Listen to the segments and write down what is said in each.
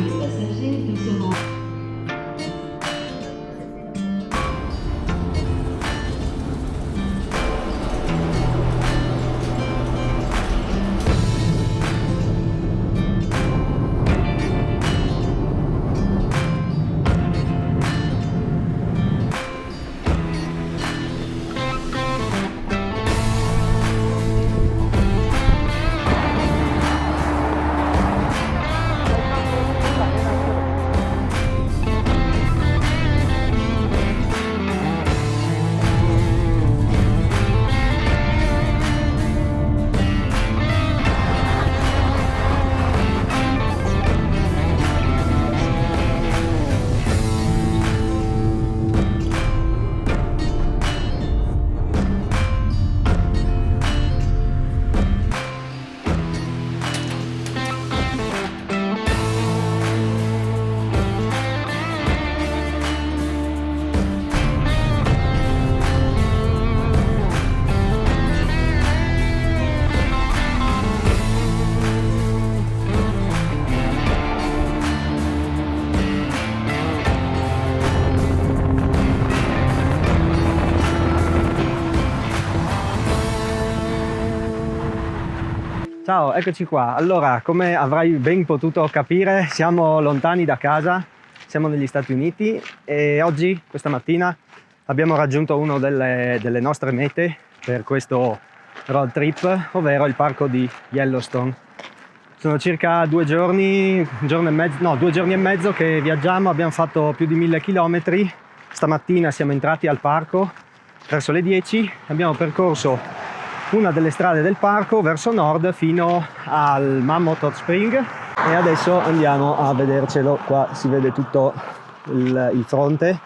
les passagers ne seront Ciao, eccoci qua. Allora, come avrai ben potuto capire, siamo lontani da casa, siamo negli Stati Uniti e oggi, questa mattina, abbiamo raggiunto uno delle nostre mete per questo road trip, ovvero il parco di Yellowstone. Sono circa 2 giorni, 2 giorni e mezzo che viaggiamo, abbiamo fatto più di 1000 chilometri. Stamattina siamo entrati al parco verso le 10, abbiamo percorso una delle strade del parco verso nord fino al Mammoth Hot Spring e adesso andiamo a vedercelo. Qua si vede tutto il fronte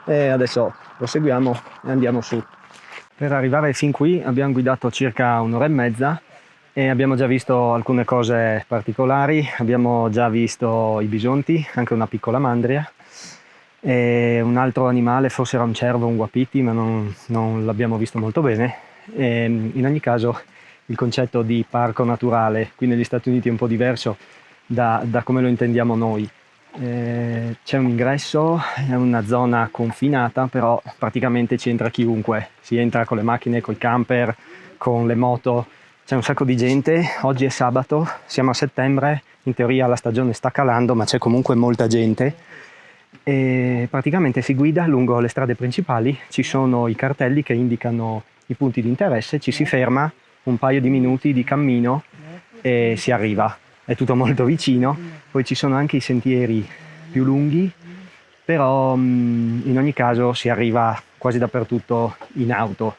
e adesso proseguiamo e andiamo su. Per arrivare fin qui abbiamo guidato circa un'ora e mezza e abbiamo già visto alcune cose particolari. Abbiamo già visto i bisonti, anche una piccola mandria e un altro animale, forse era un cervo, un wapiti, ma non l'abbiamo visto molto bene. In ogni caso il concetto di parco naturale qui negli Stati Uniti è un po' diverso da come lo intendiamo noi. C'è un ingresso, è una zona confinata, però praticamente ci entra chiunque, si entra con le macchine, col camper, con le moto, c'è un sacco di gente. Oggi è sabato, siamo a settembre, in teoria la stagione sta calando ma c'è comunque molta gente e praticamente si guida lungo le strade principali, ci sono i cartelli che indicano i punti di interesse, ci si ferma un paio di minuti di cammino e si arriva, è tutto molto vicino. Poi ci sono anche i sentieri più lunghi, però in ogni caso si arriva quasi dappertutto in auto.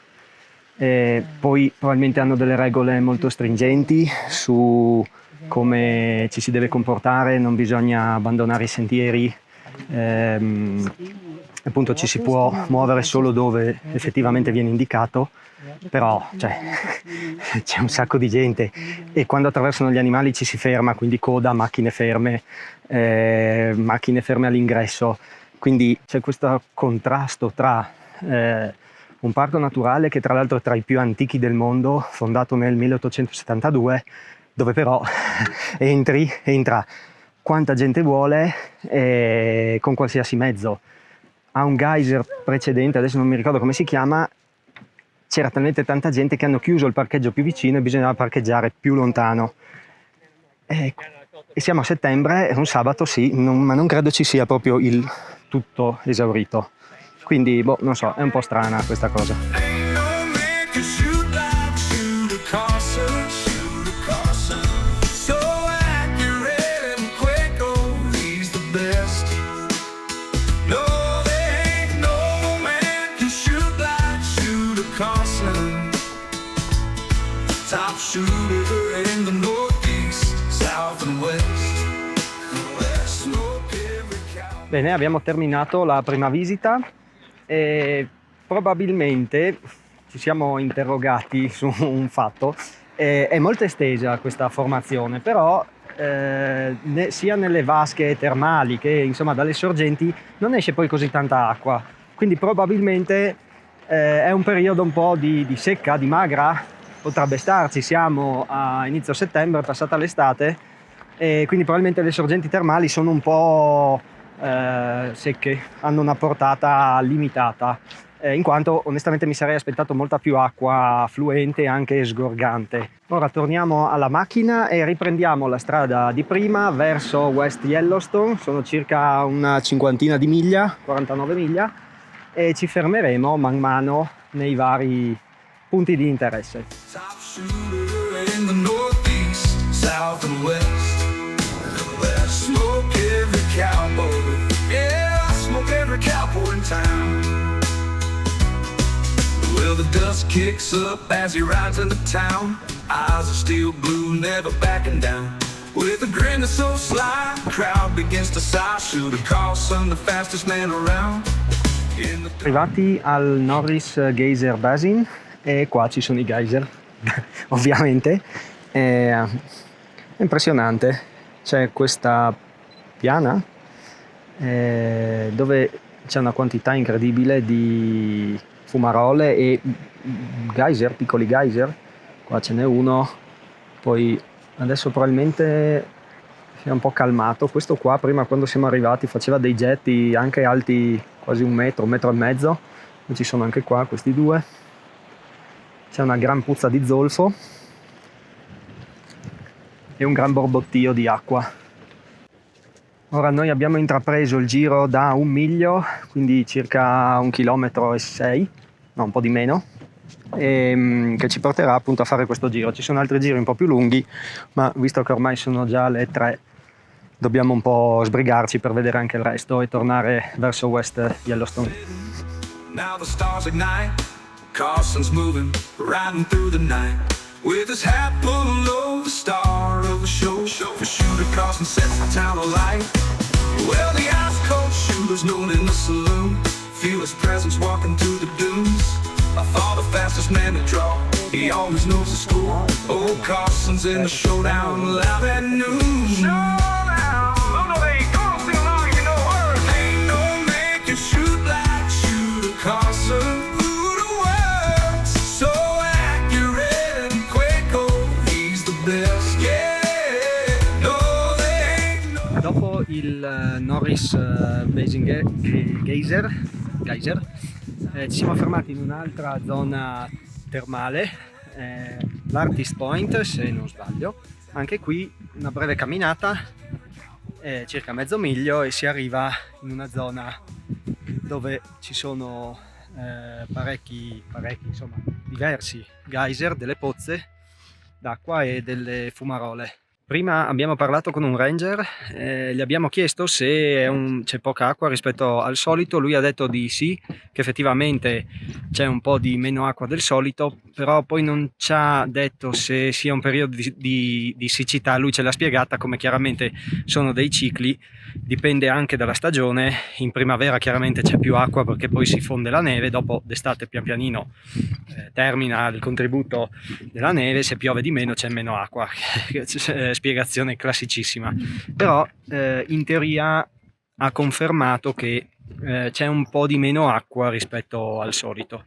E poi probabilmente hanno delle regole molto stringenti su come ci si deve comportare, non bisogna abbandonare i sentieri, appunto ci si può muovere solo dove effettivamente viene indicato, però c'è un sacco di gente e quando attraversano gli animali ci si ferma, quindi coda, macchine ferme all'ingresso, quindi c'è questo contrasto tra un parco naturale che tra l'altro è tra i più antichi del mondo, fondato nel 1872, dove però entra quanta gente vuole con qualsiasi mezzo. A un geyser precedente, adesso non mi ricordo come si chiama, c'era talmente tanta gente che hanno chiuso il parcheggio più vicino e bisognava parcheggiare più lontano. E siamo a settembre, è un sabato sì, ma non credo ci sia proprio il tutto esaurito. Quindi, non so, è un po' strana questa cosa. Bene, abbiamo terminato la prima visita e probabilmente ci siamo interrogati su un fatto. È molto estesa questa formazione, però sia nelle vasche termali che insomma dalle sorgenti non esce poi così tanta acqua, quindi probabilmente è un periodo un po' di secca, di magra, potrebbe starci. Siamo a inizio settembre, passata l'estate, e quindi probabilmente le sorgenti termali sono un po' secche, hanno una portata limitata, in quanto onestamente mi sarei aspettato molta più acqua fluente e anche sgorgante. Ora torniamo alla macchina e riprendiamo la strada di prima verso West Yellowstone, sono circa una cinquantina di miglia, 49 miglia, e ci fermeremo man mano nei vari punti di interesse. Top shooter in the northeast, south and west. Smoke every cowboy, yeah, I smoke every cowboy in town. Well, the dust kicks up as he rides into town. Eyes are still blue, never backing down. With a grin that's so sly, the crowd begins to sigh. Shooter Carlson, the fastest man around. Arrivati al Norris Geyser Basin e qua ci sono i geyser ovviamente, è impressionante, c'è questa piana dove c'è una quantità incredibile di fumarole e geyser, piccoli geyser, qua ce n'è uno, poi adesso probabilmente si è un po' calmato, questo qua prima quando siamo arrivati faceva dei getti anche alti quasi un metro e mezzo, e ci sono anche qua questi due, c'è una gran puzza di zolfo e un gran borbottio di acqua. Ora noi abbiamo intrapreso il giro da 1 miglio, quindi circa 1,6 chilometri, no, un po' di meno, e che ci porterà appunto a fare questo giro. Ci sono altri giri un po' più lunghi, ma visto che ormai sono già le 3 dobbiamo un po' sbrigarci per vedere anche il resto e tornare verso West Yellowstone. Now the stars ignite, Carson's moving, riding through the night. With his hat pulled low, the star of the show. For Shooter Carson sets the town alight. Well, the ice cold shooter's known in the saloon. Feel his presence walking through the dunes. I thought the fastest man to draw, he always knows the score. Old Carson's in the showdown, live at noon. Showdown, oh no, they ain't gonna sing along, you know her. Ain't no man can shoot like Shooter Carson. Who the world's so accurate and quick, oh, he's the best, yeah. No, they ain't no. Dopo il Norris Basin Geyser, ci siamo fermati in un'altra zona termale, l'Artist Point se non sbaglio, anche qui una breve camminata, circa mezzo miglio, e si arriva in una zona dove ci sono parecchi insomma diversi geyser, delle pozze d'acqua e delle fumarole. Prima abbiamo parlato con un ranger, gli abbiamo chiesto se c'è poca acqua rispetto al solito, lui ha detto di sì, che effettivamente c'è un po' di meno acqua del solito, però poi non ci ha detto se sia un periodo di siccità. Lui ce l'ha spiegata come chiaramente sono dei cicli, dipende anche dalla stagione. In primavera chiaramente c'è più acqua perché poi si fonde la neve, dopo d'estate pian pianino termina il contributo della neve, se piove di meno c'è meno acqua. Spiegazione classicissima, però in teoria ha confermato che c'è un po' di meno acqua rispetto al solito.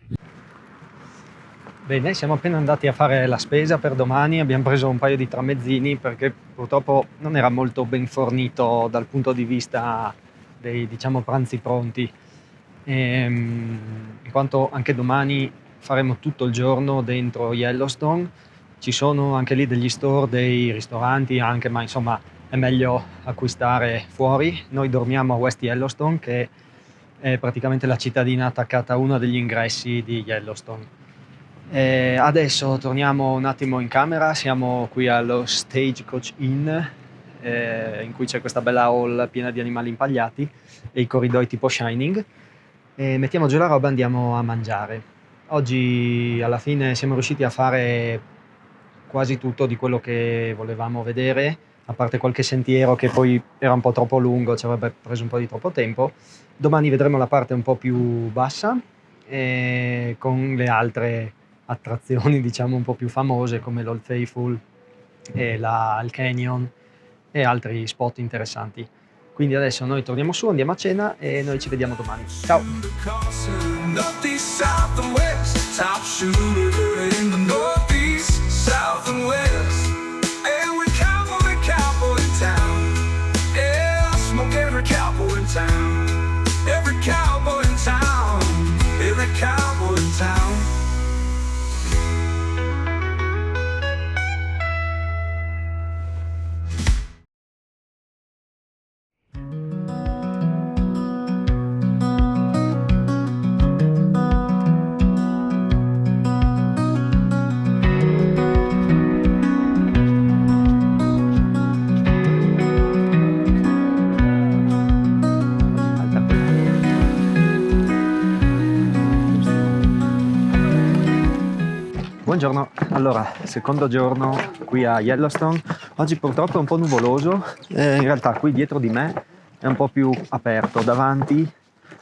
Bene, siamo appena andati a fare la spesa per domani, abbiamo preso un paio di tramezzini perché purtroppo non era molto ben fornito dal punto di vista dei, diciamo, pranzi pronti, in quanto anche domani faremo tutto il giorno dentro Yellowstone. Ci sono anche lì degli store, dei ristoranti anche, ma insomma è meglio acquistare fuori. Noi dormiamo a West Yellowstone, che è praticamente la cittadina attaccata a uno degli ingressi di Yellowstone. Adesso torniamo un attimo in camera, siamo qui allo Stagecoach Inn, in cui c'è questa bella hall piena di animali impagliati e i corridoi tipo Shining. Mettiamo giù la roba e andiamo a mangiare. Oggi alla fine siamo riusciti a fare quasi tutto di quello che volevamo vedere, a parte qualche sentiero che poi era un po' troppo lungo, ci avrebbe preso un po' di troppo tempo. Domani vedremo la parte un po' più bassa, con le altre attrazioni diciamo un po' più famose come l'Old Faithful e il Canyon e altri spot interessanti. Quindi adesso noi torniamo su, andiamo a cena e noi ci vediamo domani. Ciao! South and west, and we cowboy in town. Buongiorno, allora, secondo giorno qui a Yellowstone. Oggi purtroppo è un po' nuvoloso, in realtà qui dietro di me è un po' più aperto, davanti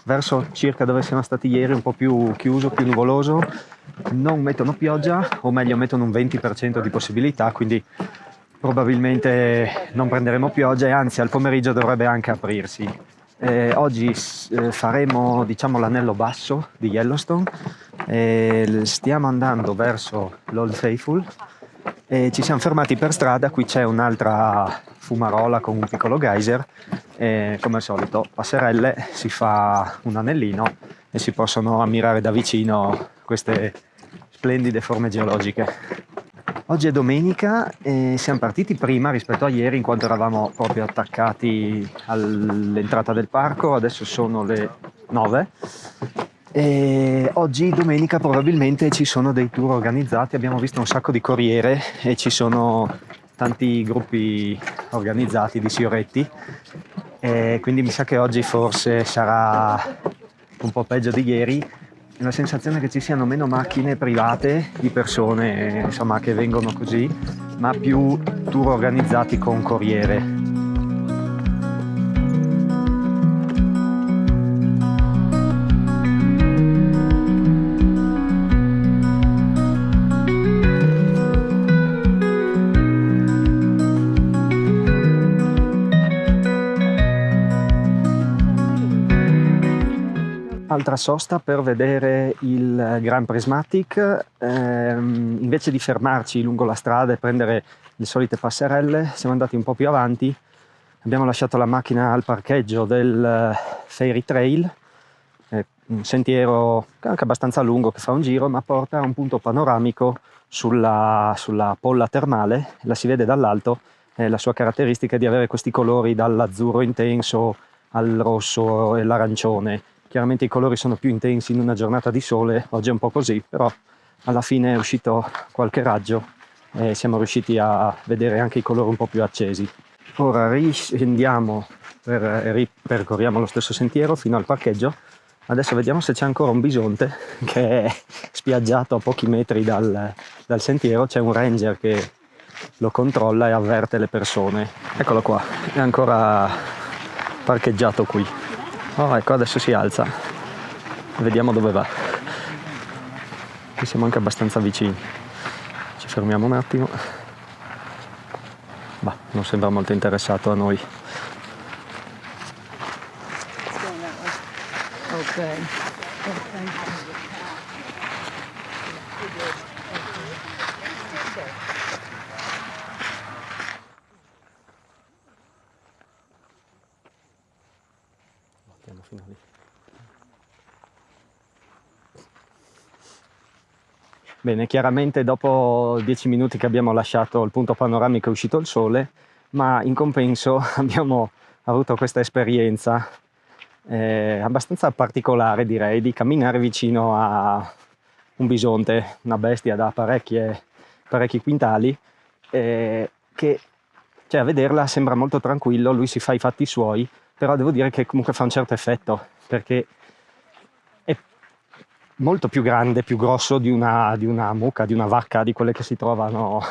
verso circa dove siamo stati ieri un po' più chiuso, più nuvoloso. Non mettono pioggia, o meglio mettono un 20% di possibilità, quindi probabilmente non prenderemo pioggia e anzi al pomeriggio dovrebbe anche aprirsi. Oggi faremo, diciamo, l'anello basso di Yellowstone. Stiamo andando verso l'Old Faithful e ci siamo fermati per strada. Qui c'è un'altra fumarola con un piccolo geyser e, come al solito, passerelle, si fa un anellino e si possono ammirare da vicino queste splendide forme geologiche. Oggi è domenica e siamo partiti prima rispetto a ieri, in quanto eravamo proprio attaccati all'entrata del parco. Adesso sono le 9 e oggi domenica probabilmente ci sono dei tour organizzati. Abbiamo visto un sacco di corriere e ci sono tanti gruppi organizzati di sioretti, e quindi mi sa che oggi forse sarà un po' peggio di ieri. La sensazione è che ci siano meno macchine private di persone, insomma, che vengono così, ma più tour organizzati con corriere. Altra sosta per vedere il Grand Prismatic. Invece di fermarci lungo la strada e prendere le solite passerelle, siamo andati un po' più avanti. Abbiamo lasciato la macchina al parcheggio del Fairy Trail, un sentiero anche abbastanza lungo che fa un giro, ma porta a un punto panoramico sulla polla termale. La si vede dall'alto. La sua caratteristica è di avere questi colori dall'azzurro intenso al rosso e l'arancione. Chiaramente i colori sono più intensi in una giornata di sole, oggi è un po' così, però alla fine è uscito qualche raggio e siamo riusciti a vedere anche i colori un po' più accesi. Ora riscendiamo e ripercorriamo lo stesso sentiero fino al parcheggio. Adesso vediamo se c'è ancora un bisonte che è spiaggiato a pochi metri dal sentiero. C'è un ranger che lo controlla e avverte le persone. Eccolo qua, è ancora parcheggiato qui. Oh, ecco, adesso si alza. Vediamo dove va. Qui siamo anche abbastanza vicini. Ci fermiamo un attimo. Bah, non sembra molto interessato a noi. Fino lì. Bene, chiaramente dopo 10 minuti che abbiamo lasciato il punto panoramico è uscito il sole, ma in compenso abbiamo avuto questa esperienza abbastanza particolare, direi, di camminare vicino a un bisonte, una bestia da parecchi quintali, che, cioè, a vederla sembra molto tranquillo. Lui si fa i fatti suoi, però devo dire che comunque fa un certo effetto, perché è molto più grande, più grosso di una mucca, di una vacca, di quelle che si trovano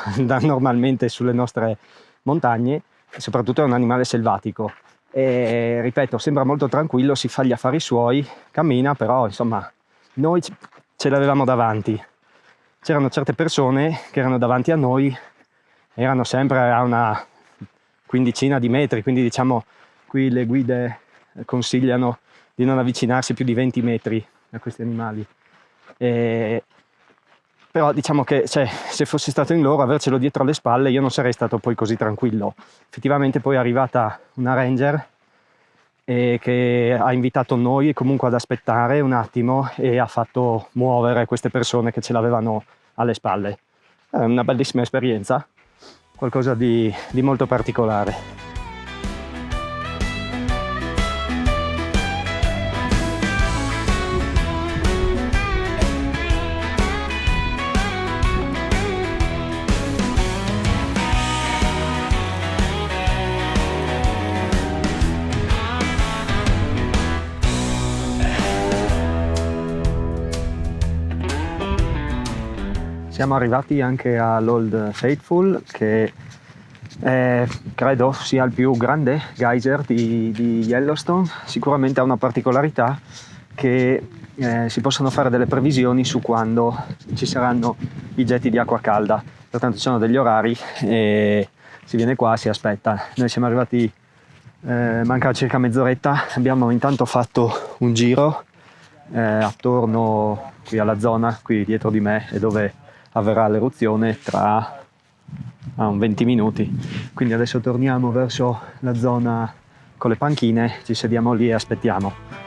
normalmente sulle nostre montagne, e soprattutto è un animale selvatico. E ripeto, sembra molto tranquillo, si fa gli affari suoi, cammina, però insomma noi ce l'avevamo davanti. C'erano certe persone che erano davanti a noi, erano sempre a una quindicina di metri, quindi diciamo qui le guide consigliano di non avvicinarsi più di 20 metri a questi animali. Però diciamo che, cioè, se fossi stato in loro, avercelo dietro alle spalle, io non sarei stato poi così tranquillo. Effettivamente poi è arrivata una ranger che ha invitato noi comunque ad aspettare un attimo e ha fatto muovere queste persone che ce l'avevano alle spalle. È una bellissima esperienza, qualcosa di molto particolare. siamo arrivati anche all'Old Faithful, che credo sia il più grande geyser di Yellowstone. Sicuramente ha una particolarità che si possono fare delle previsioni su quando ci saranno i getti di acqua calda, pertanto ci sono degli orari e si viene qua, si aspetta. Noi siamo arrivati, manca circa mezz'oretta, abbiamo intanto fatto un giro attorno qui alla zona, qui dietro di me, e dove avverrà l'eruzione tra un 20 minuti. Quindi adesso torniamo verso la zona con le panchine, ci sediamo lì e aspettiamo.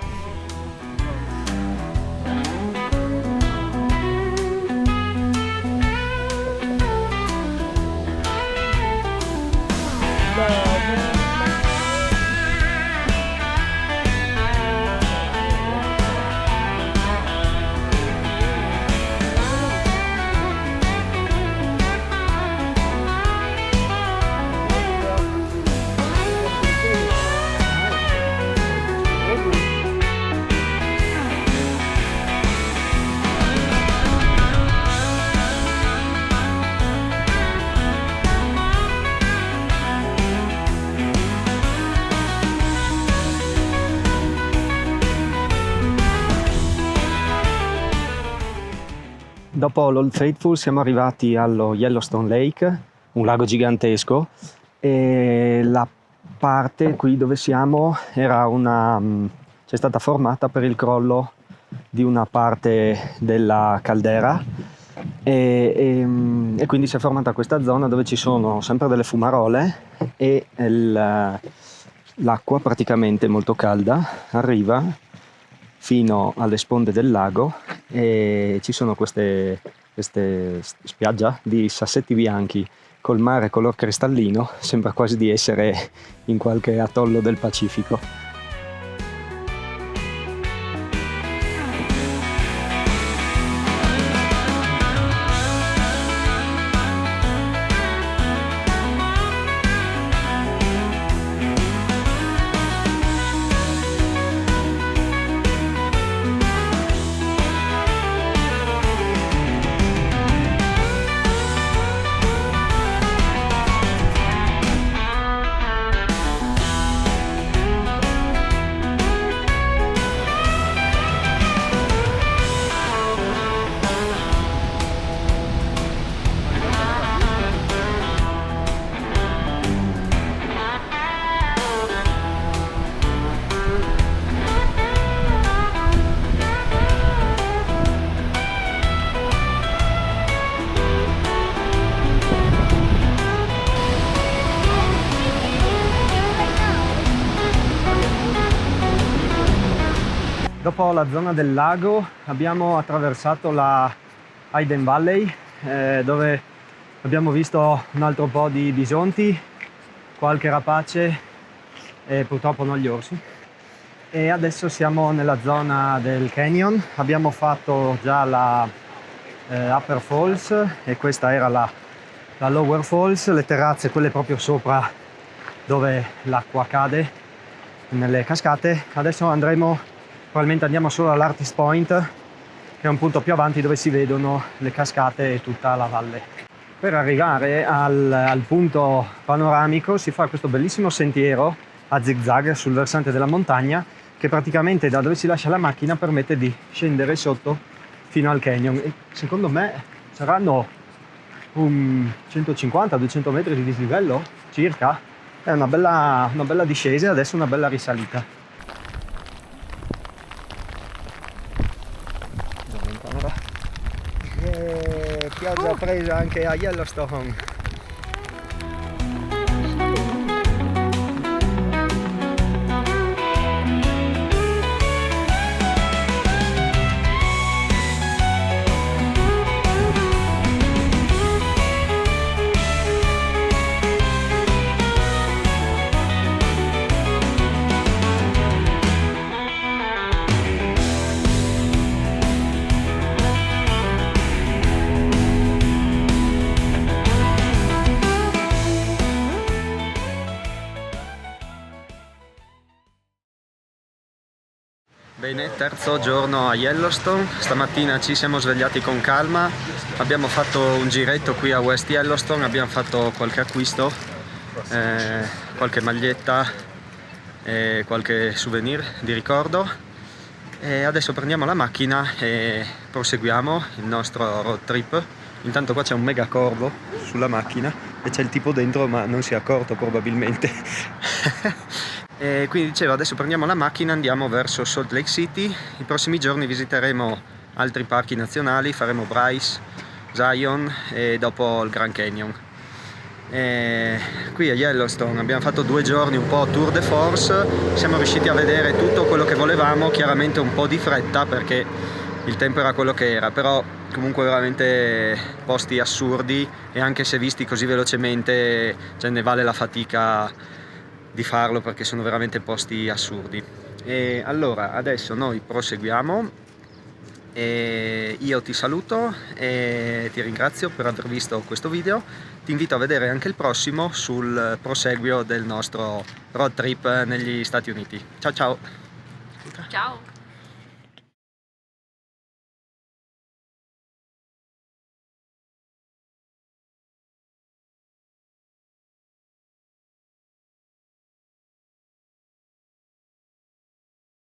Dopo l'Old Faithful siamo arrivati allo Yellowstone Lake, un lago gigantesco, e la parte qui dove siamo c'è stata formata per il crollo di una parte della caldera e quindi si è formata questa zona dove ci sono sempre delle fumarole e l'acqua praticamente molto calda arriva fino alle sponde del lago e ci sono queste spiaggia di sassetti bianchi col mare color cristallino, sembra quasi di essere in qualche atollo del Pacifico. Dopo la zona del lago abbiamo attraversato la Hayden Valley, dove abbiamo visto un altro po' di bisonti, qualche rapace e purtroppo non gli orsi. E adesso siamo nella zona del canyon, abbiamo fatto già la Upper Falls e questa era la Lower Falls, le terrazze, quelle proprio sopra dove l'acqua cade nelle cascate. Adesso probabilmente andiamo solo all'Artist Point, che è un punto più avanti dove si vedono le cascate e tutta la valle. Per arrivare al punto panoramico si fa questo bellissimo sentiero a zigzag sul versante della montagna, che praticamente da dove si lascia la macchina permette di scendere sotto fino al canyon. E secondo me saranno 150-200 metri di dislivello circa. È una bella discesa e adesso una bella risalita. Pioggia presa anche a Yellowstone. Bene, terzo giorno a Yellowstone. Stamattina ci siamo svegliati con calma, abbiamo fatto un giretto qui a West Yellowstone, abbiamo fatto qualche acquisto, qualche maglietta e qualche souvenir di ricordo, e adesso prendiamo la macchina e proseguiamo il nostro road trip. Intanto qua c'è un mega corvo sulla macchina e c'è il tipo dentro, ma non si è accorto probabilmente. E quindi dicevo, adesso prendiamo la macchina, andiamo verso Salt Lake City. I prossimi giorni visiteremo altri parchi nazionali, faremo Bryce, Zion e dopo il Grand Canyon. E qui a Yellowstone abbiamo fatto 2 giorni un po' tour de force, siamo riusciti a vedere tutto quello che volevamo, chiaramente un po' di fretta perché il tempo era quello che era, però comunque veramente posti assurdi, e anche se visti così velocemente, cioè, ne vale la fatica di farlo perché sono veramente posti assurdi. E allora adesso noi proseguiamo e io ti saluto e ti ringrazio per aver visto questo video. Ti invito a vedere anche il prossimo sul proseguio del nostro road trip negli Stati Uniti. Ciao ciao! Ciao!